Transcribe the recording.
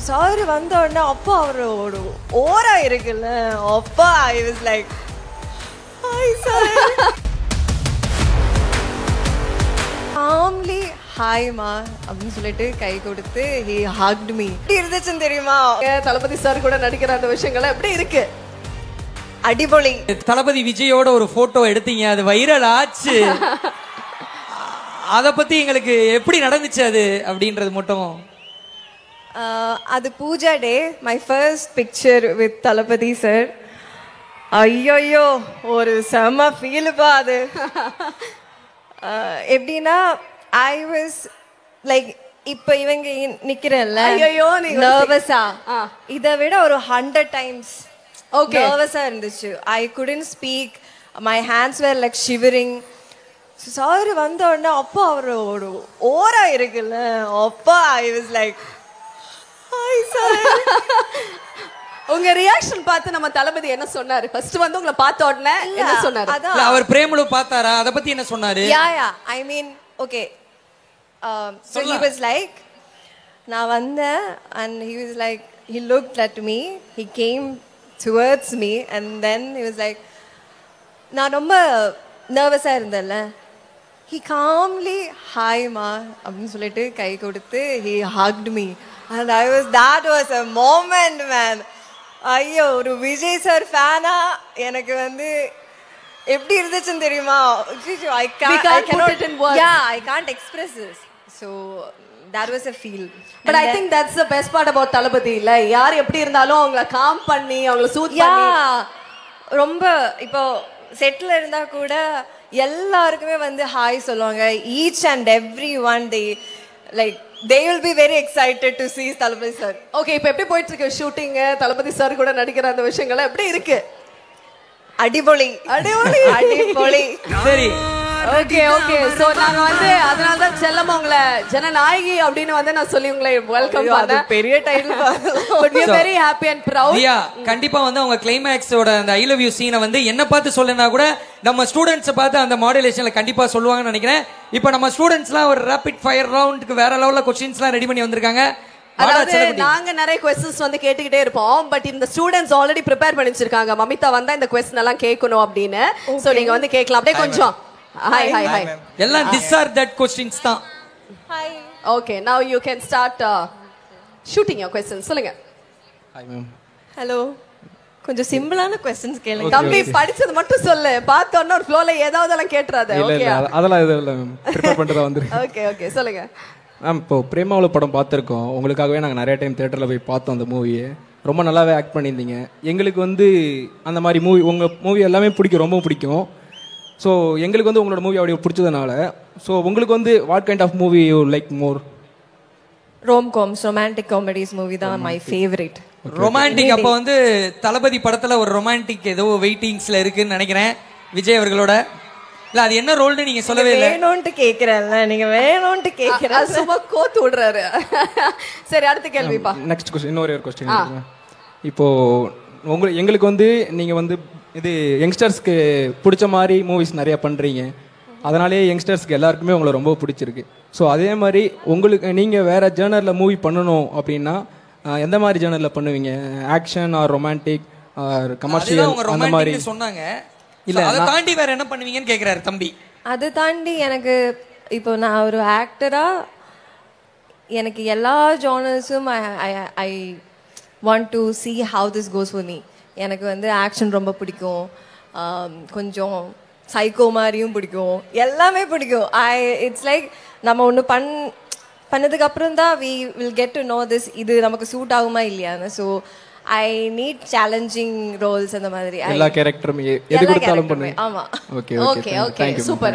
Sir வந்த உடனே அப்போ அவரோட ஓரா இருக்குல்ல, அப்பா I was like hi sir. Calmly hi மா அப்படின்னு சொல்லிட்டு கை கொடுத்து he hugged me. எப்படி இருந்துச்சுன்னு தெரியுமா? தளபதி சார் கூட நடிக்கிற அந்த விஷயங்கள் எப்படி இருக்கு? அடிபொலி. தளபதி விஜயோட ஒரு போட்டோ எடுத்தீங்க, அது வைரல் ஆச்சு. அத பத்தி எங்களுக்கு எப்படி நடந்துச்சு அது அப்படின்றது மட்டும். அது Pooja day, my first picture with Thalapathy sir. ஐயோயோ ஒரு செம்ம ஃபீலுப்பா அது. எப்படின்னா ஐ வாஸ் லைக் இப்போ இவங்க நிக்கிறேன்ல, ஐயோ நர்வஸா இதை விட ஒரு 100 times நர்வஸா இருந்துச்சு. I couldn't speak, my hands were like shivering. Sir வந்த உடனே அப்பா அவரோட ஓரா இருக்குல்ல, அப்பா I was like hi sir. உங்க ரியாக்ஷன் பார்த்து நம்ம தளபதி என்ன சொன்னாரு? ஃபர்ஸ்ட் வந்து உங்களை பார்த்த உடனே என்ன சொன்னாரு? இல்ல அவர் பிரேமலு பார்த்தாரா, அத பத்தி என்ன சொன்னாரு? யா ஐ மீன் okay, so he was like நான் வந்தேன் and he was like he looked at me, he came towards me and then he was like நான் ரொம்ப நர்வஸா இருந்தேன்ல, he calmly hi ma அப்படின்னு சொல்லிட்டு கை கொடுத்து he hugged me and that was a moment man. ஐயோ ஒரு Vijay sir ஃபேனா எனக்கு வந்து எப்படி இருந்துச்சுன்னு தெரியுமா? I can't express this, so that was a feel. But I think that's the best part about தளபதி இல்ல, யார் எப்படி இருந்தாலும் அவங்கள காம் பண்ணி அவங்கள சூத் பண்ணி. ரொம்ப இப்போ செட்ல இருந்தா கூட எல்லாருக்குமே வந்து ஹாய் சொல்லுவாங்க. each and everyone they will be very excited to see Thalapathy sir. Okay, இப்போ எப்படி போயிட்டு இருக்கு ஷூட்டிங்? தளபதி சார் கூட நடிக்கிற அந்த விஷயங்கள் எப்படி இருக்கு? அடிபொலி அடிபொலி அடிபொலி. சரி, ஓகே ஓகே. சோ நாங்க வந்து அதனால தான் செல்லமா உங்களை ஜனநாயகி அப்படின்னு வந்து நான் சொல்லி உங்களை வெல்கம் பண்ணேன். பெரிய title. But we are very happy and proud. தியா கண்டிப்பா வந்து அவங்க கிளைமாக்ஸோட அந்த ஐ லவ் யூ சீனை வந்து என்ன பார்த்து சொல்லனா கூட நம்ம ஸ்டூடண்ட்ஸ் பார்த்து அந்த மாடுலேஷன்ல கண்டிப்பா சொல்லுவாங்கன்னு நினைக்கிறேன். இப்போ நம்ம ஸ்டூடண்ட்ஸ்லாம் ஒரு ரேபிட் ஃபயர் ரவுண்டுக்கு வேற லெவல்ல क्वेश्चंसலாம் ரெடி பண்ணி வந்திருக்காங்க. அதாவது நாங்க நிறைய क्वेश्चंस வந்து கேட்டுக்கிட்டே இருப்போம், பட் இந்த ஸ்டூடண்ட்ஸ் ஆல்ரெடி ப்ரிப்பேர் பண்ணி வச்சிருக்காங்க. மமிதா வந்தா இந்த क्वेश्चन எல்லாம் கேட்கணும் அப்படின்னு. சோ நீங்க வந்து கேட்கலாம். அப்படியே கொஞ்சம் ஹாய் ஹாய் ஹாய். எல்லாம் திஸ் ஆர் தட் क्वेश्चंस தான். Hi. Okay, now you can start shooting your questions. சொல்லுங்க. Hi ma'am. ஹலோ. கொஞ்சம் சிம்பிளான क्वेश्चंस கேளுங்க. தம்பி படிச்சது மட்டும் சொல்லு, பார்த்த உடனே ஒரு ஃப்ளோல ஏதாவதெல்லாம் கேட்றாத. ஓகே, அதெல்லாம் எதுவும் இல்லை மேம், ப்ரிப்பேர் பண்ணிட்டு தான் வந்துருக்கேன். ஓகே ஓகே சொல்லுங்க மேம். இப்போ பிரேமாவில் படம் பார்த்துருக்கோம், உங்களுக்காகவே நாங்கள் நிறைய டைம் தேட்டரில் போய் பார்த்தோம். அந்த மூவியை ரொம்ப நல்லாவே ஆக்ட் பண்ணியிருந்தீங்க. எங்களுக்கு வந்து அந்த மாதிரி மூவி, உங்கள் மூவி எல்லாமே பிடிக்கும், ரொம்ப பிடிக்கும். ஸோ எங்களுக்கு வந்து உங்களோட மூவி அப்படியே பிடிச்சதுனால, ஸோ உங்களுக்கு வந்து what kind of movie you like more? Romcoms, romantic comedies movie தான் மை ஃபேவரட். ரொமான்டிக் அப்போ வந்து தளபதி படத்துல ஒரு ரொமான்டிக் ஏதோ வெயிட்டிங்ஸ்ல இருக்குன்னு நினைக்கிறேன் விஜய் அவர்களோட. இல்ல அது என்ன ரோல்னு நீங்க சொல்லவே இல்லை. வேணும்னு கேக்குறேன்ல, நீங்க வேணும்னு கேக்குற சும்மா கோத்து விடுறாரு. சரி, அடுத்த கேள்விப்பா. நெக்ஸ்ட் क्वेश्चन, இன்னொரு क्वेश्चन. இப்போ எங்களுக்கு வந்து நீங்க வந்து இது யங்ஸ்டர்ஸ்க்கு பிடிச்ச மாதிரி மூவிஸ் நிறைய பண்றீங்க, அதனாலேயே யங்ஸ்டர்ஸ்க்கு எல்லாருக்குமே உங்களை ரொம்ப பிடிச்சிருக்கு. ஸோ அதே மாதிரி உங்களுக்கு நீங்கள் வேற ஜேர்னரில் மூவி பண்ணணும் அப்படின்னா எந்த மாதிரி ஜேர்னரில் பண்ணுவீங்க? Action or romantic or commercial அந்த மாதிரி சொன்னாங்க. இல்ல அதை தாண்டி வேற என்ன பண்ணுவீங்கன்னு கேக்குறாரு தம்பி. அதை தாண்டி எனக்கு இப்போ நான் ஒரு ஆக்டரா எனக்கு எல்லா ஜானர்ஸும் I want to see how this goes for me. எனக்கு வந்து ஆக்ஷன் ரொம்ப பிடிக்கும், கொஞ்சம் சைக்கோ மாதிரியும் பிடிக்கும், எல்லாமே பிடிக்கும். இட்ஸ் லைக் நம்ம ஒன்று பண்ணதுக்கு அப்புறம் தான் we will get to know this, இது நமக்கு சூட் ஆகுமா இல்லையான்னு. So I need challenging roles அந்த மாதிரி. எல்லா கேரக்டரும் எது கொடுத்தாலும் பண்ணுவேன். ஆமா. Okay okay okay super.